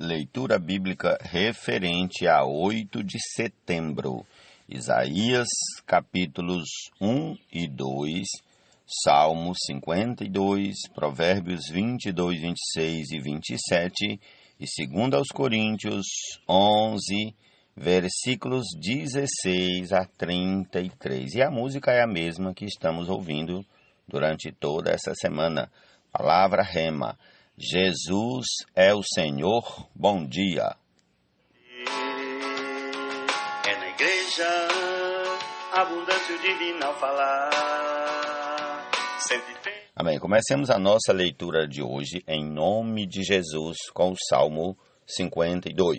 Leitura bíblica referente a 8 de setembro. Isaías, capítulos 1 e 2, Salmos 52, Provérbios 22, 26 e 27 e 2 aos Coríntios 11, versículos 16 a 33. E a música é a mesma que estamos ouvindo durante toda essa semana. Palavra rema. Jesus é o Senhor, bom dia. É na igreja, abundância o divino ao falar. Sempre tem. Amém. Comecemos a nossa leitura de hoje em nome de Jesus com o Salmo 52.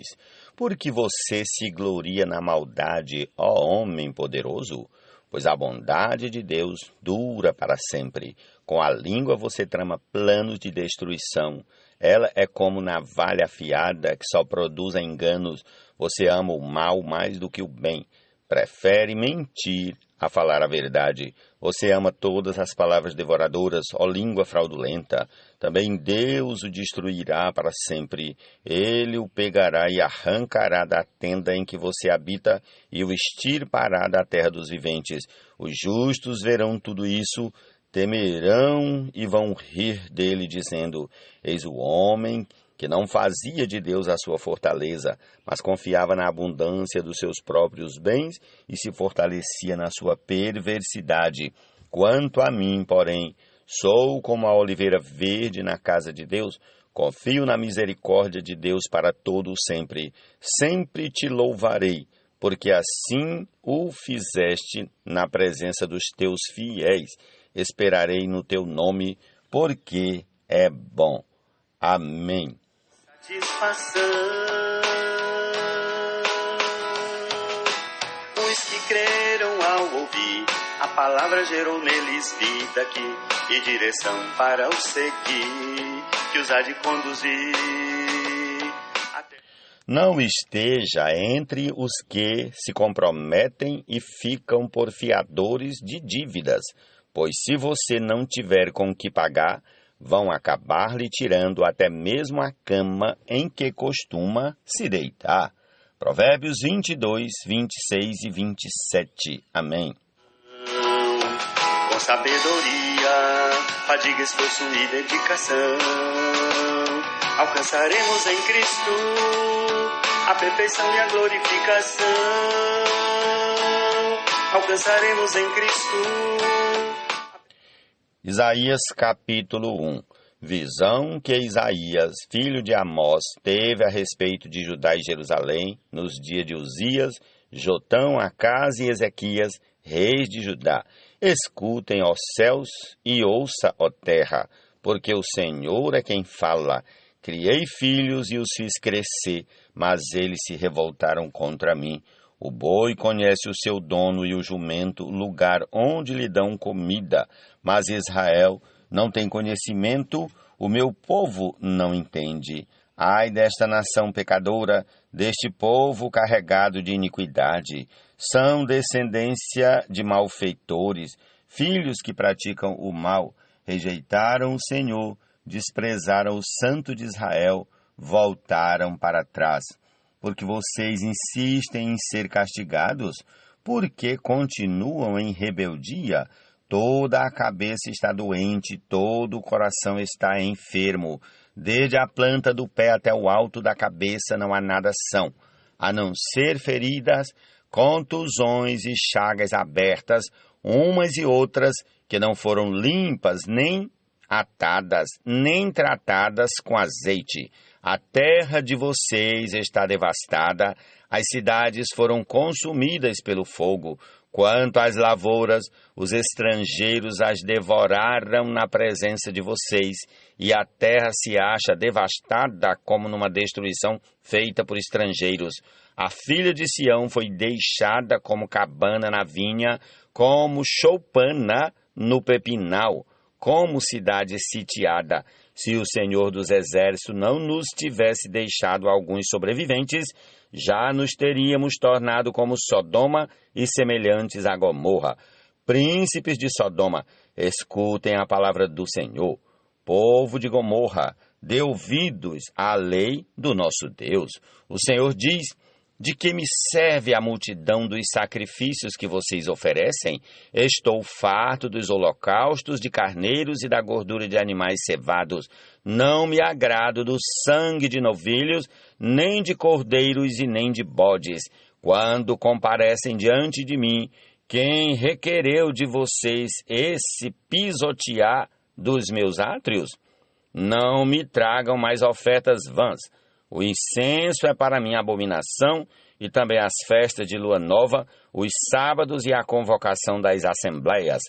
Porque você se gloria na maldade, ó homem poderoso? Pois a bondade de Deus dura para sempre. Com a língua você trama planos de destruição. Ela é como navalha afiada que só produz enganos. Você ama o mal mais do que o bem. Prefere mentir a falar a verdade. Você ama todas as palavras devoradoras, ó língua fraudulenta. Também Deus o destruirá para sempre. Ele o pegará e arrancará da tenda em que você habita e o extirpará da terra dos viventes. Os justos verão tudo isso, temerão e vão rir dele, dizendo: Eis o homem que não fazia de Deus a sua fortaleza, mas confiava na abundância dos seus próprios bens e se fortalecia na sua perversidade. Quanto a mim, porém, sou como a oliveira verde na casa de Deus, confio na misericórdia de Deus para todo o sempre. Sempre te louvarei, porque assim o fizeste na presença dos teus fiéis. Esperarei no teu nome, porque é bom. Amém. Satisfação. Os que creram ao ouvir, a palavra gerou neles vida e direção para o seguir, que os há de conduzir. Não esteja entre os que se comprometem e ficam por fiadores de dívidas, pois se você não tiver com que pagar, vão acabar lhe tirando até mesmo a cama em que costuma se deitar. Provérbios 22, 26 e 27. Amém. Com sabedoria, fadiga, esforço e dedicação, alcançaremos em Cristo a perfeição e a glorificação. Alcançaremos em Cristo. Isaías capítulo 1. Visão que Isaías, filho de Amós, teve a respeito de Judá e Jerusalém nos dias de Uzias, Jotão, Acás e Ezequias, reis de Judá. Escutem, ó céus, e ouça, ó terra, porque o Senhor é quem fala. Criei filhos e os fiz crescer, mas eles se revoltaram contra mim. O boi conhece o seu dono e o jumento, o lugar onde lhe dão comida. Mas Israel não tem conhecimento, o meu povo não entende. Ai desta nação pecadora, deste povo carregado de iniquidade. São descendência de malfeitores, filhos que praticam o mal. Rejeitaram o Senhor, desprezaram o Santo de Israel, voltaram para trás. Porque vocês insistem em ser castigados? Porque continuam em rebeldia? Toda a cabeça está doente, todo o coração está enfermo. Desde a planta do pé até o alto da cabeça não há nada são, a não ser feridas, contusões e chagas abertas, umas e outras que não foram limpas, nem atadas, nem tratadas com azeite. A terra de vocês está devastada, as cidades foram consumidas pelo fogo. Quanto às lavouras, os estrangeiros as devoraram na presença de vocês, e a terra se acha devastada como numa destruição feita por estrangeiros. A filha de Sião foi deixada como cabana na vinha, como choupana no pepinal, como cidade sitiada. Se o Senhor dos Exércitos não nos tivesse deixado alguns sobreviventes, já nos teríamos tornado como Sodoma e semelhantes a Gomorra. Príncipes de Sodoma, escutem a palavra do Senhor. Povo de Gomorra, dê ouvidos à lei do nosso Deus. O Senhor diz: de que me serve a multidão dos sacrifícios que vocês oferecem? Estou farto dos holocaustos de carneiros e da gordura de animais cevados. Não me agrado do sangue de novilhos, nem de cordeiros e nem de bodes. Quando comparecem diante de mim, quem requereu de vocês esse pisotear dos meus átrios? Não me tragam mais ofertas vãs. O incenso é para mim abominação, e também as festas de lua nova, os sábados e a convocação das assembleias.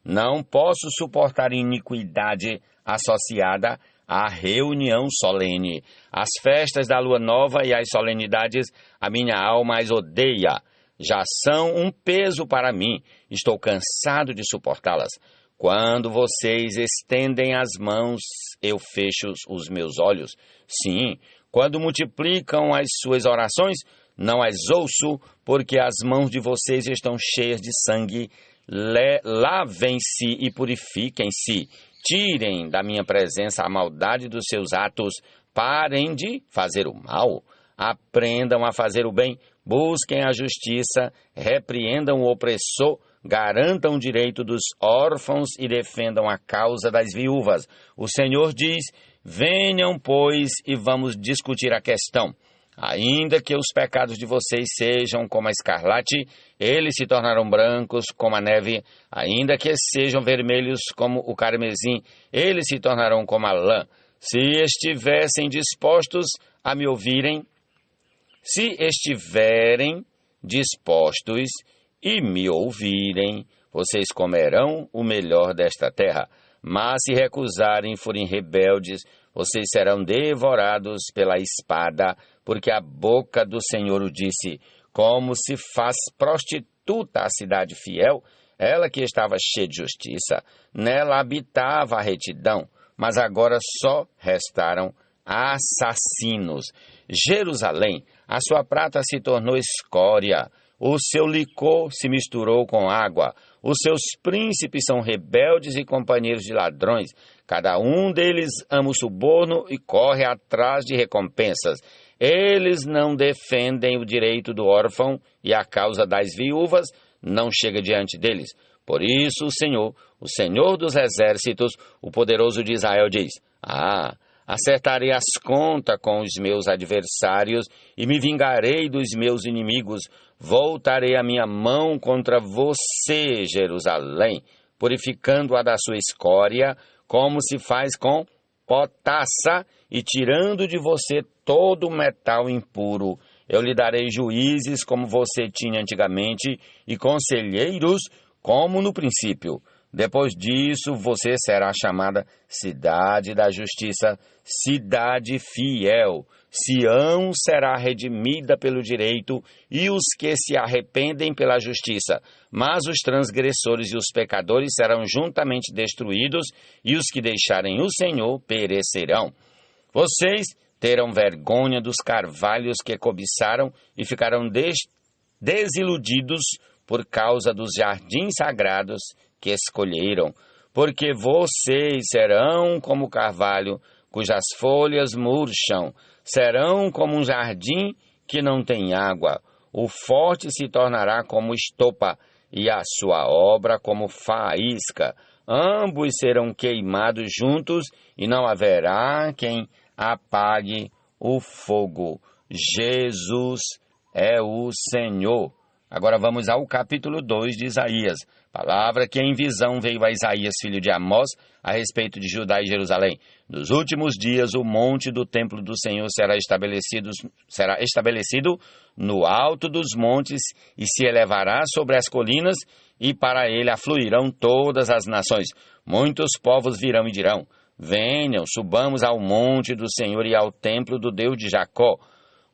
Não posso suportar iniquidade associada à reunião solene. As festas da lua nova e as solenidades a minha alma as odeia. Já são um peso para mim. Estou cansado de suportá-las. Quando vocês estendem as mãos, eu fecho os meus olhos. Sim, quando multiplicam as suas orações, não as ouço, porque as mãos de vocês estão cheias de sangue. Lavem-se e purifiquem-se. Tirem da minha presença a maldade dos seus atos. Parem de fazer o mal. Aprendam a fazer o bem. Busquem a justiça. Repreendam o opressor. Garantam o direito dos órfãos e defendam a causa das viúvas. O Senhor diz: venham, pois, e vamos discutir a questão. Ainda que os pecados de vocês sejam como a escarlate, eles se tornarão brancos como a neve. Ainda que sejam vermelhos como o carmesim, eles se tornarão como a lã. Se estiverem dispostos a me ouvirem, se estiverem dispostos e me ouvirem, vocês comerão o melhor desta terra. Mas se recusarem e forem rebeldes, vocês serão devorados pela espada, porque a boca do Senhor o disse. Como se faz prostituta a cidade fiel, ela que estava cheia de justiça, nela habitava a retidão, mas agora só restaram assassinos. Jerusalém, a sua prata se tornou escória, o seu licor se misturou com água, os seus príncipes são rebeldes e companheiros de ladrões. Cada um deles ama o suborno e corre atrás de recompensas. Eles não defendem o direito do órfão e a causa das viúvas não chega diante deles. Por isso o Senhor dos exércitos, o poderoso de Israel diz: acertarei as contas com os meus adversários e me vingarei dos meus inimigos. Voltarei a minha mão contra você, Jerusalém, purificando-a da sua escória, como se faz com potassa, e tirando de você todo o metal impuro. Eu lhe darei juízes como você tinha antigamente, e conselheiros como no princípio. Depois disso, você será chamada Cidade da Justiça, Cidade Fiel. Sião será redimida pelo direito e os que se arrependem pela justiça. Mas os transgressores e os pecadores serão juntamente destruídos e os que deixarem o Senhor perecerão. Vocês terão vergonha dos carvalhos que cobiçaram e ficarão desiludidos por causa dos jardins sagrados que escolheram, porque vocês serão como o carvalho cujas folhas murcham, serão como um jardim que não tem água. O forte se tornará como estopa e a sua obra como faísca. Ambos serão queimados juntos e não haverá quem apague o fogo. Jesus é o Senhor. Agora vamos ao capítulo 2 de Isaías. Palavra que em visão veio a Isaías, filho de Amós, a respeito de Judá e Jerusalém. Nos últimos dias o monte do templo do Senhor será estabelecido no alto dos montes e se elevará sobre as colinas, e para ele afluirão todas as nações. Muitos povos virão e dirão: venham, subamos ao monte do Senhor e ao templo do Deus de Jacó,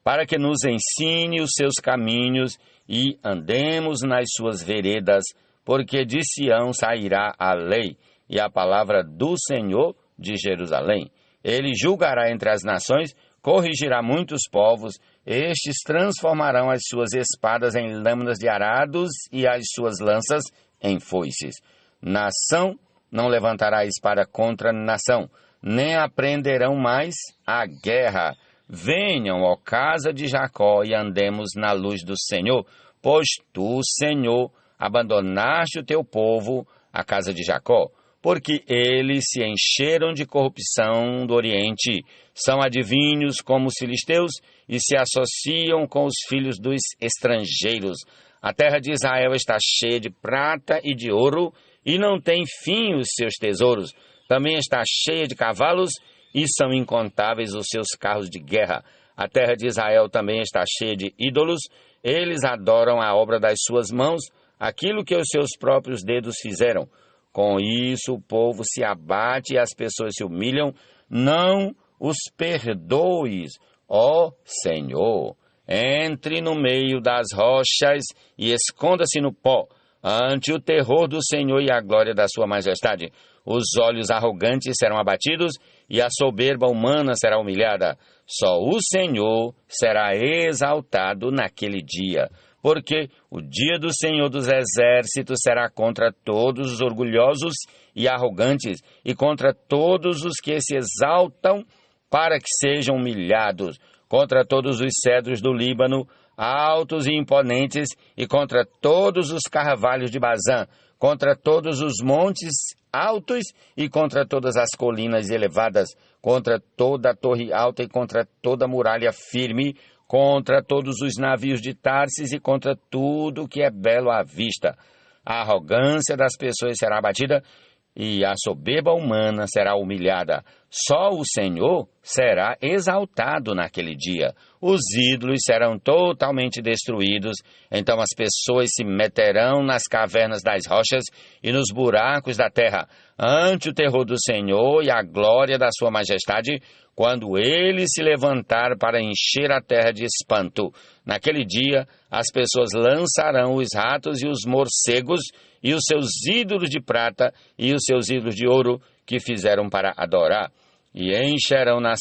para que nos ensine os seus caminhos e andemos nas suas veredas, porque de Sião sairá a lei e a palavra do Senhor de Jerusalém. Ele julgará entre as nações, corrigirá muitos povos, estes transformarão as suas espadas em lâminas de arados e as suas lanças em foices. Nação não levantará a espada contra nação, nem aprenderão mais a guerra. Venham, ó casa de Jacó, e andemos na luz do Senhor, pois tu, Senhor, abandonaste o teu povo, a casa de Jacó, porque eles se encheram de corrupção do Oriente, são adivinhos como os filisteus e se associam com os filhos dos estrangeiros. A terra de Israel está cheia de prata e de ouro, e não tem fim os seus tesouros. Também está cheia de cavalos, e são incontáveis os seus carros de guerra. A terra de Israel também está cheia de ídolos, eles adoram a obra das suas mãos, aquilo que os seus próprios dedos fizeram. Com isso o povo se abate e as pessoas se humilham. Não os perdoes, ó Senhor. Entre no meio das rochas e esconda-se no pó, ante o terror do Senhor e a glória da sua majestade. Os olhos arrogantes serão abatidos e a soberba humana será humilhada. Só o Senhor será exaltado naquele dia, porque o dia do Senhor dos Exércitos será contra todos os orgulhosos e arrogantes e contra todos os que se exaltam para que sejam humilhados, contra todos os cedros do Líbano, altos e imponentes, e contra todos os carvalhos de Bazã, contra todos os montes altos e contra todas as colinas elevadas, contra toda a torre alta e contra toda a muralha firme, contra todos os navios de Tarsis e contra tudo que é belo à vista. A arrogância das pessoas será abatida e a soberba humana será humilhada. Só o Senhor será exaltado naquele dia. Os ídolos serão totalmente destruídos, então as pessoas se meterão nas cavernas das rochas e nos buracos da terra, ante o terror do Senhor e a glória da sua majestade, quando ele se levantar para encher a terra de espanto. Naquele dia, as pessoas lançarão os ratos e os morcegos e os seus ídolos de prata e os seus ídolos de ouro que fizeram para adorar, e entrarão nas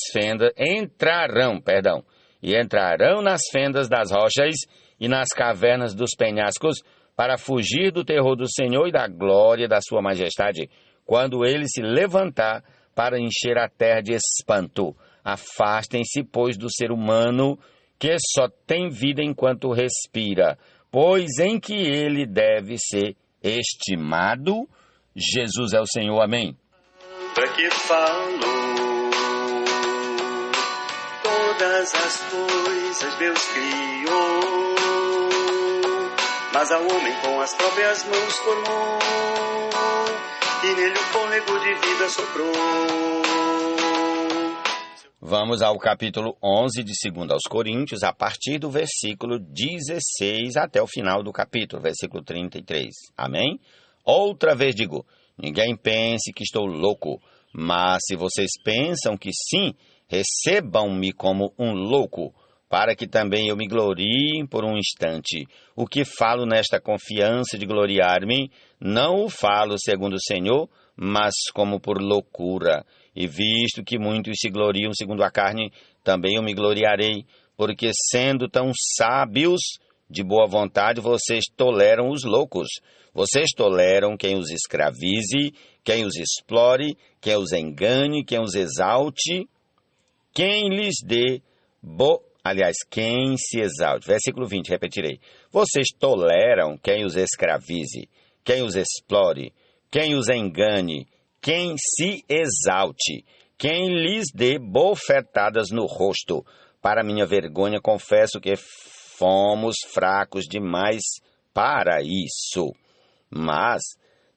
fendas das rochas e nas cavernas dos penhascos para fugir do terror do Senhor e da glória da sua majestade, quando ele se levantar para encher a terra de espanto. Afastem-se, pois, do ser humano, que só tem vida enquanto respira, pois em que ele deve ser estimado. Jesus é o Senhor, amém. Para que falou todas as coisas Deus criou, mas ao homem com as próprias mãos formou, e nele o fôlego de vida soprou. Vamos ao capítulo 11 de 2 aos Coríntios, a partir do versículo 16 até o final do capítulo, versículo 33. Amém? Outra vez digo, ninguém pense que estou louco, mas se vocês pensam que sim, recebam-me como um louco, para que também eu me glorie por um instante. O que falo nesta confiança de gloriar-me, não o falo segundo o Senhor, mas como por loucura. E visto que muitos se gloriam segundo a carne, também eu me gloriarei, porque sendo tão sábios, de boa vontade, vocês toleram os loucos. Vocês toleram quem os escravize, quem os explore, quem os engane, quem os exalte, quem lhes dê quem se exalte. Versículo 20, repetirei. Vocês toleram quem os escravize, quem os explore, quem os engane, quem se exalte, quem lhes dê bofetadas no rosto. Para minha vergonha, confesso que fomos fracos demais para isso. Mas,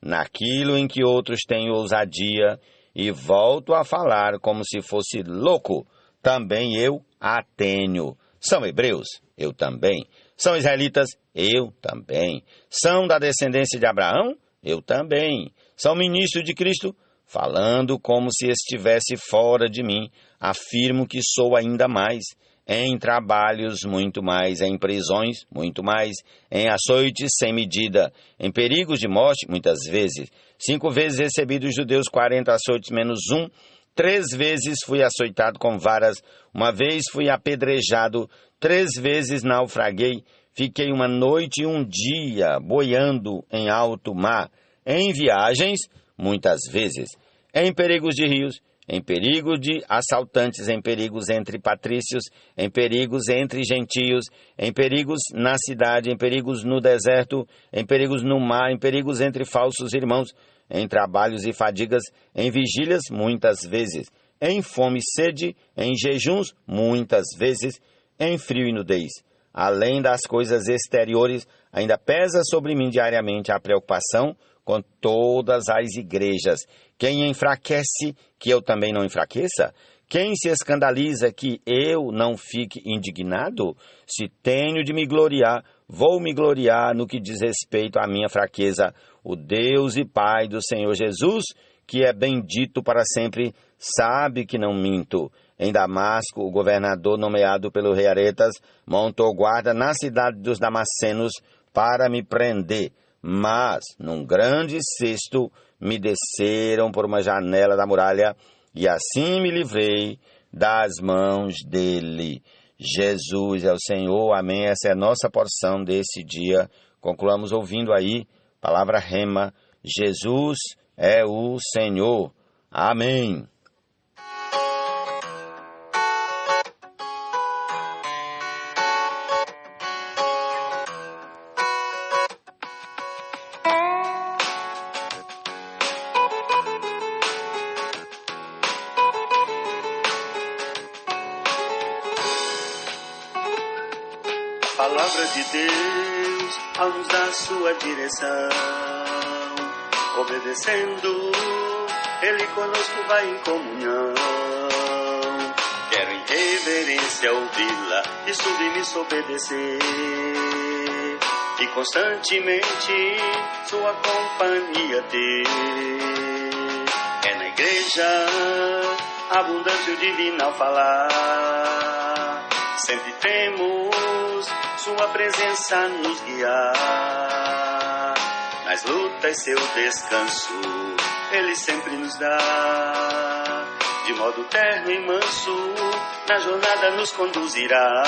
naquilo em que outros têm ousadia, e volto a falar como se fosse louco, também eu a tenho. São hebreus? Eu também. São israelitas? Eu também. São da descendência de Abraão? Eu também. São ministros de Cristo? Falando como se estivesse fora de mim, afirmo que sou ainda mais. Em trabalhos, muito mais. Em prisões, muito mais. Em açoites, sem medida. Em perigos de morte, muitas vezes. 5 vezes recebi dos judeus 40 açoites menos 1. 3 vezes fui açoitado com varas. 1 vez fui apedrejado. 3 vezes naufraguei. Fiquei 1 noite e 1 dia boiando em alto mar. Em viagens, muitas vezes. Em perigos de rios, em perigo de assaltantes, em perigos entre patrícios, em perigos entre gentios, em perigos na cidade, em perigos no deserto, em perigos no mar, em perigos entre falsos irmãos, em trabalhos e fadigas, em vigílias muitas vezes, em fome e sede, em jejuns muitas vezes, em frio e nudez. Além das coisas exteriores, ainda pesa sobre mim diariamente a preocupação com todas as igrejas. Quem enfraquece, que eu também não enfraqueça? Quem se escandaliza, que eu não fique indignado? Se tenho de me gloriar, vou me gloriar no que diz respeito à minha fraqueza. O Deus e Pai do Senhor Jesus, que é bendito para sempre, sabe que não minto. Em Damasco, o governador nomeado pelo rei Aretas montou guarda na cidade dos Damascenos para me prender. Mas, num grande cesto, me desceram por uma janela da muralha e assim me livrei das mãos dele. Jesus é o Senhor, amém. Essa é a nossa porção desse dia. Concluamos ouvindo aí, palavra rema, Jesus é o Senhor, amém. Palavra de Deus, ao nos dar sua direção, obedecendo, Ele conosco vai em comunhão. Quero em reverência ouvi-la e submisso obedecer, e constantemente sua companhia ter. É na igreja abundante o divino falar, sempre temos sua presença nos guiar. Nas lutas seu descanso Ele sempre nos dá, de modo terno e manso na jornada nos conduzirá.